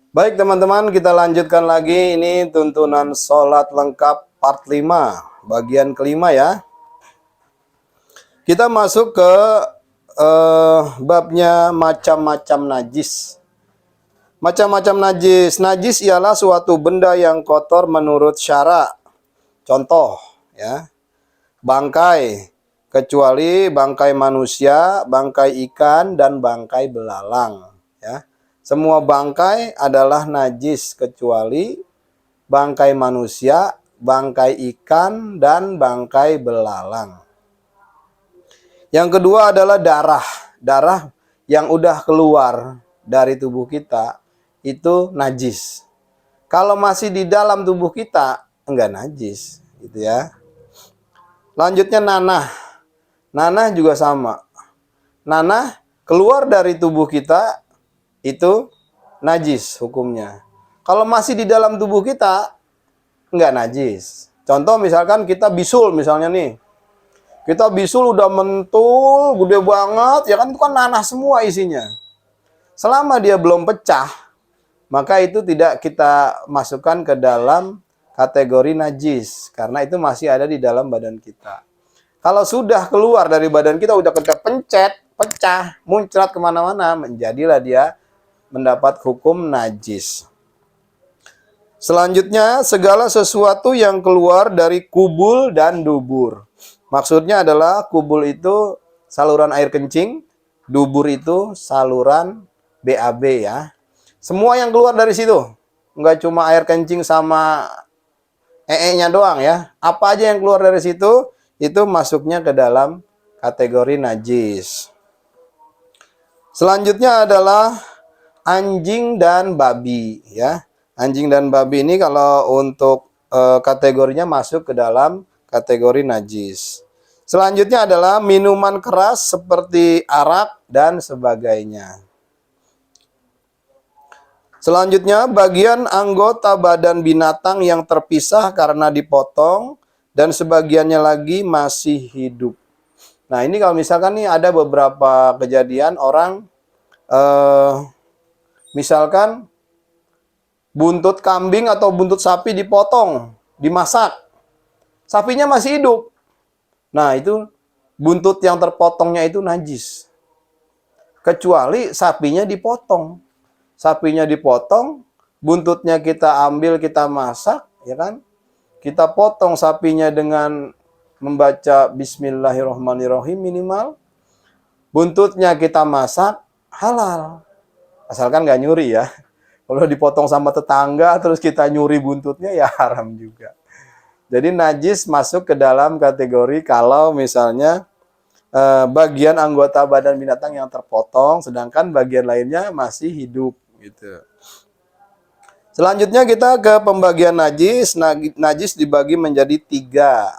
Baik teman-teman, kita lanjutkan lagi. Ini tuntunan sholat lengkap part 5, bagian kelima ya. Kita masuk ke babnya macam-macam najis. Macam-macam najis. Najis ialah suatu benda yang kotor menurut syara. Contoh ya, bangkai, kecuali bangkai manusia, bangkai ikan, dan bangkai belalang ya. Semua bangkai adalah najis kecuali bangkai manusia, bangkai ikan, dan bangkai belalang. Yang kedua adalah darah. Darah yang udah keluar dari tubuh kita itu najis. Kalau masih di dalam tubuh kita enggak najis, gitu ya. Lanjutnya nanah. Nanah juga sama. Nanah keluar dari tubuh kita itu najis hukumnya. Kalau masih di dalam tubuh kita enggak najis. Contoh misalkan kita bisul misalnya nih. Kita bisul udah mentul, gede banget, ya kan itu kan nanah semua isinya. Selama dia belum pecah, maka itu tidak kita masukkan ke dalam kategori najis. Karena itu masih ada di dalam badan kita. Kalau sudah keluar dari badan kita, udah kita pencet, pecah, muncrat kemana-mana, menjadilah dia mendapat hukum najis. Selanjutnya, segala sesuatu yang keluar dari kubul dan dubur. Maksudnya adalah kubul itu saluran air kencing, dubur itu saluran BAB ya. Semua yang keluar dari situ. Enggak cuma air kencing sama EE-nya doang ya. Apa aja yang keluar dari situ, itu masuknya ke dalam kategori najis. Selanjutnya adalah anjing dan babi ya. Anjing dan babi ini kalau untuk kategorinya masuk ke dalam kategori najis. Selanjutnya adalah minuman keras seperti arak dan sebagainya. Selanjutnya bagian anggota badan binatang yang terpisah karena dipotong dan sebagiannya lagi masih hidup. Nah ini kalau misalkan nih ada beberapa kejadian orang misalkan buntut kambing atau buntut sapi dipotong, dimasak. Sapinya masih hidup. Nah, itu buntut yang terpotongnya itu najis. Kecuali sapinya dipotong. Sapinya dipotong, buntutnya kita ambil, kita masak, ya kan? Kita potong sapinya dengan membaca Bismillahirrahmanirrahim minimal. Buntutnya kita masak, halal. Asalkan nggak nyuri ya. Kalau dipotong sama tetangga terus kita nyuri buntutnya ya haram juga. Jadi najis masuk ke dalam kategori kalau misalnya bagian anggota badan binatang yang terpotong sedangkan bagian lainnya masih hidup gitu. Selanjutnya kita ke pembagian najis. Najis dibagi menjadi tiga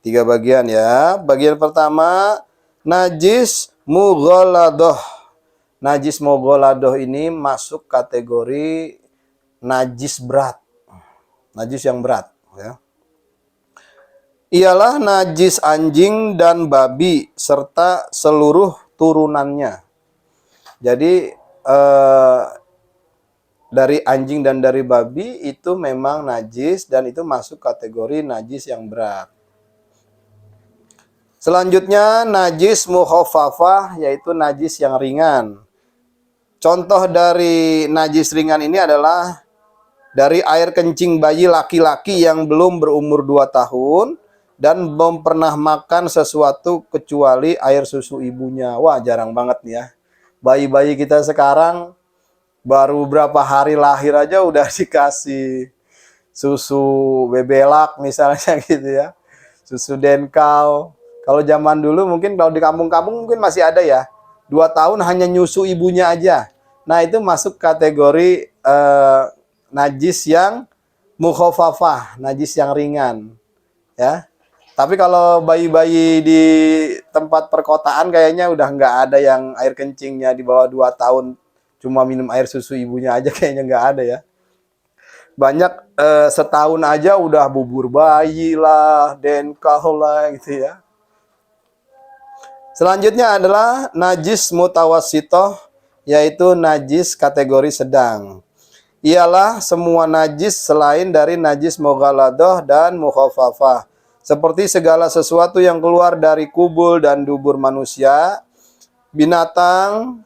bagian ya. Bagian pertama najis mughaladoh. Najis mughaladoh ini masuk kategori najis berat. Najis yang berat ya. Ialah najis anjing dan babi serta seluruh turunannya. Jadi dari anjing dan dari babi itu memang najis dan itu masuk kategori najis yang berat. Selanjutnya najis mukhaffafah yaitu najis yang ringan. Contoh dari najis ringan ini adalah dari air kencing bayi laki-laki yang belum berumur 2 tahun dan belum pernah makan sesuatu kecuali air susu ibunya. Wah, jarang banget nih ya. Bayi-bayi kita sekarang baru berapa hari lahir aja udah dikasih susu bebelak misalnya gitu ya. Susu denkau. Kalau zaman dulu mungkin kalau di kampung-kampung mungkin masih ada ya. 2 tahun hanya nyusu ibunya aja. Nah, itu masuk kategori najis yang mukhaffafah, najis yang ringan. Ya. Tapi kalau bayi-bayi di tempat perkotaan kayaknya udah nggak ada yang air kencingnya di bawah 2 tahun cuma minum air susu ibunya aja kayaknya nggak ada ya. Banyak setahun aja udah bubur bayi lah, denkau lah gitu ya. Selanjutnya adalah najis mutawassitoh, yaitu najis kategori sedang. ialah semua najis selain dari najis mughaladah dan mukhafafah. Seperti segala sesuatu yang keluar dari kubul dan dubur manusia, binatang,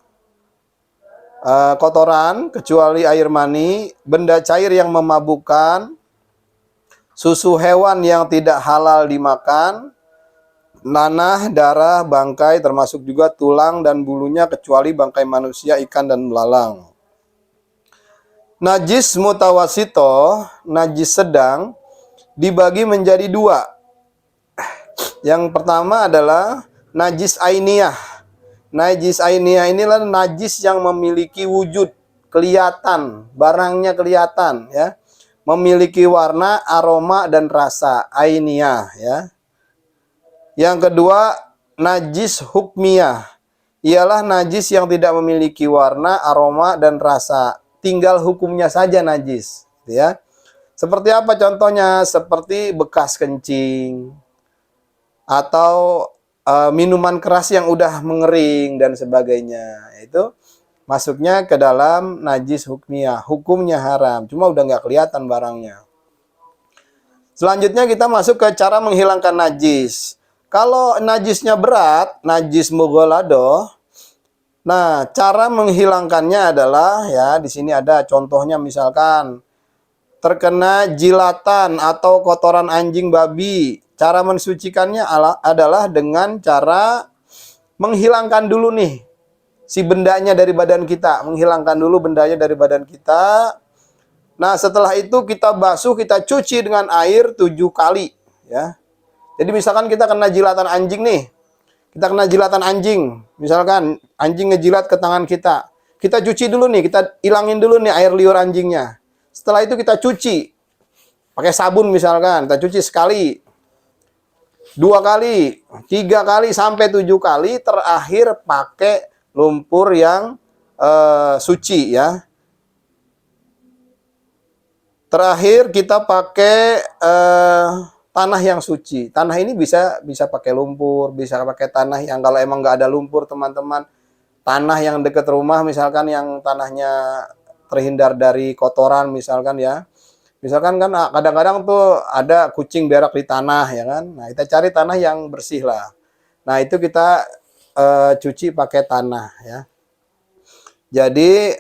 kotoran, kecuali air mani, benda cair yang memabukkan, susu hewan yang tidak halal dimakan, nanah, darah, bangkai, termasuk juga tulang dan bulunya, kecuali bangkai manusia, ikan, dan belalang. Najis mutawasito, najis sedang, dibagi menjadi dua. Yang pertama adalah najis ainiyah. Najis ainiyah inilah najis yang memiliki wujud, kelihatan, barangnya kelihatan, ya. Memiliki warna, aroma, dan rasa, ainiyah, ya. Yang kedua, najis hukmiyah. Ialah najis yang tidak memiliki warna, aroma, dan rasa. Tinggal hukumnya saja najis, ya. Seperti apa contohnya? Seperti bekas kencing atau minuman keras yang udah mengering dan sebagainya. Itu masuknya ke dalam najis hukmiyah. Hukumnya haram, cuma udah nggak kelihatan barangnya. Selanjutnya kita masuk ke cara menghilangkan najis. Kalau najisnya berat, najis mughaladah, nah, cara menghilangkannya adalah, ya, di sini ada contohnya, misalkan terkena jilatan atau kotoran anjing babi. Cara mensucikannya adalah dengan cara menghilangkan dulu nih si bendanya dari badan kita, menghilangkan dulu bendanya dari badan kita. Nah, setelah itu kita basuh, kita cuci dengan air 7 kali, ya. Jadi misalkan kita kena jilatan anjing nih. Kita kena jilatan anjing, misalkan anjing ngejilat ke tangan kita. Kita cuci dulu nih, kita ilangin dulu nih air liur anjingnya. Setelah itu kita cuci pakai sabun, misalkan kita cuci sekali, 2 kali, 3 kali, sampai 7 kali. Terakhir pakai lumpur yang suci, ya. Terakhir kita pakai tanah yang suci. Tanah ini bisa pakai lumpur, bisa pakai tanah yang, kalau emang nggak ada lumpur, teman-teman, tanah yang dekat rumah, misalkan yang tanahnya terhindar dari kotoran, misalkan, ya. Misalkan kan kadang-kadang tuh ada kucing berak di tanah, ya kan. Nah, kita cari tanah yang bersih lah. Nah, itu kita cuci pakai tanah, ya. Jadi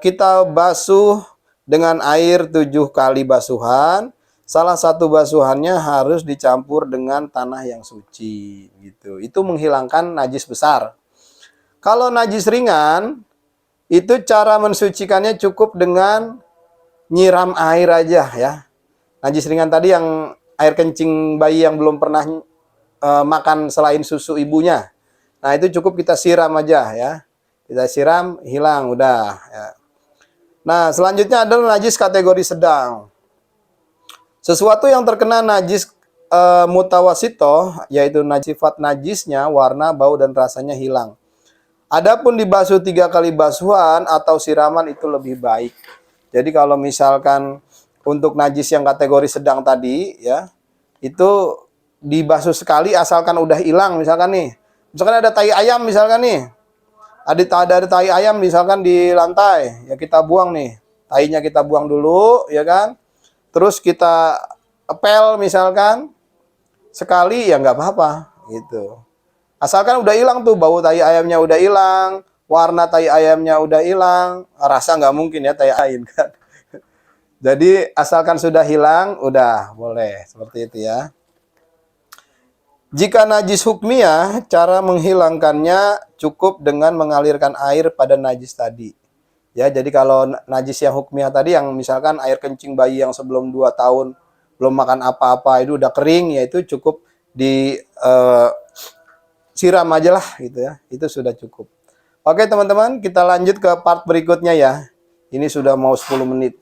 kita basuh dengan air 7 kali basuhan. Salah satu basuhannya harus dicampur dengan tanah yang suci, gitu. Itu menghilangkan najis besar. Kalau najis ringan, itu cara mensucikannya cukup dengan nyiram air aja, ya. Najis ringan tadi yang air kencing bayi yang belum pernah makan selain susu ibunya. Nah, itu cukup kita siram aja, ya. Kita siram, hilang, udah, ya. Nah, selanjutnya adalah najis kategori sedang. Sesuatu yang terkena najis mutawasito, yaitu sifat najisnya, warna, bau, dan rasanya hilang. Adapun dibasuh 3 kali basuhan atau siraman itu lebih baik. Jadi kalau misalkan untuk najis yang kategori sedang tadi, ya, itu dibasuh sekali asalkan udah hilang, misalkan nih. Misalkan ada tai ayam, misalkan nih. Ada tai ayam misalkan di lantai, ya kita buang nih. Tainya kita buang dulu, ya kan? Terus kita epel misalkan sekali, ya nggak apa-apa, gitu. Asalkan udah hilang tuh, bau tai ayamnya udah hilang, warna tai ayamnya udah hilang, rasa nggak mungkin ya tai ayam kan. Jadi asalkan sudah hilang, udah boleh, seperti itu, ya. Jika najis hukmiyah, cara menghilangkannya cukup dengan mengalirkan air pada najis tadi. Ya, jadi kalau najis yang hukmiyah tadi, yang misalkan air kencing bayi yang sebelum 2 tahun belum makan apa-apa, itu udah kering, ya itu cukup di siram aja lah, gitu, ya. Itu sudah cukup. Oke, teman-teman, kita lanjut ke part berikutnya, ya. Ini sudah mau 10 menit.